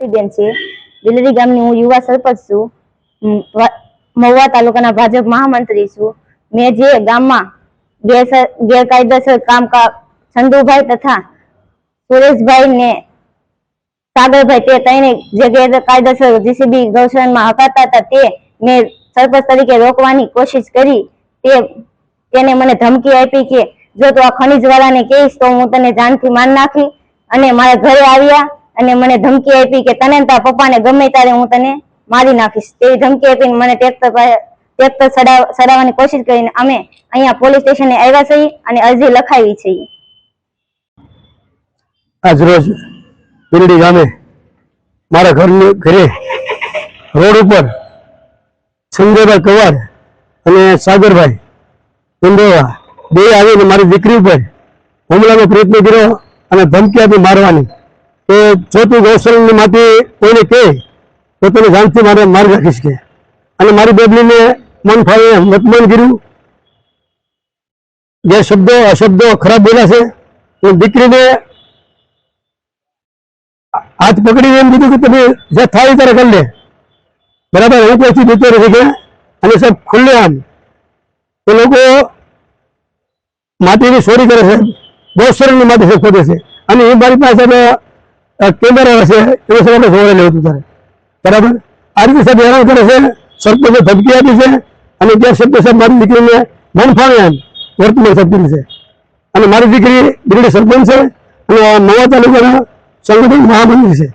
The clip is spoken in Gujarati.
બેન છે દિલરી ગામની હું યુવા સરપંચ છું મહુવા તાલુકાના ભાજપ મહામંત્રી છું મેં જે ગામમાં ગેરકાયદેસર કામ ચંદુભાઈ તથા સુરેશભાઈ ને સાગરભાઈ તે ત્રણે જે ગેરકાયદેસર જીસીબી ગૌશાળામાં હકાતા હતા તે મેં સરપંચ તરીકે રોકવાની કોશિશ કરી તેને મને ધમકી આપી કે જો તું આ ખનીજ વાળાને કહીશ તો હું તને જાનથી માર નાખી અને મારા ઘરે આવ્યા અને મને ધમકી આપી કે તને તારા પપ્પાને ગમે ત્યારે હું તને મારી નાખીશ તેવી ધમકી આપીને મને ટ્રેક્ટર ચડાવવાની કોશિશ કરીને અમે અહીંયા પોલીસ સ્ટેશને આવ્યા છીએ અને અરજી લખાવી છે। આજ રોજ બિરડી ગામે મારા ઘરે રોડ ઉપર સંજયભાઈ કવાડ અને સાગરભાઈ ચંદોવા બે આવીને મારી દીકરી ઉપર હુમલાનો પ્રયત્ન કર્યો અને ધમકી આપી મારવાની કે જો તું ગૌશાળાની માંથી કોઈને કહે તો તને જાનથી મારી રાખીશ કે અને મારી બેબલીને મન ફાવે મતમાન કર્યું જે શબ્દો અશબ્દો ખરાબ બોલ્યા છે દીકરીને હાથ પકડીને એમ કીધું કે તમે જે થાય ત્યારે કરી લે બરાબર હું પછી જતો રહી ગયા અને સાહેબ ખુલ્લે આમ એ લોકો માટીની ચોરી કરે છે ગૌશાળાની માટી ખોદે છે અને એ મારી પાસે કેમેરા હશે એ સાહેબ આપણે જોવા લેવું હતું ત્યારે બરાબર આ રીતે સાહેબ હેરાન કરે છે સરપંચે ધમકી આપી છે અને જે શબ્દ સાહેબ મારી દીકરીને મન ફાવે એમ વર્તમાન શબ્દ છે અને મારી દીકરી બિરડી સરપંચ છે અને મહુવા તાલુકાના સંગઠન મહામંત્રી છે।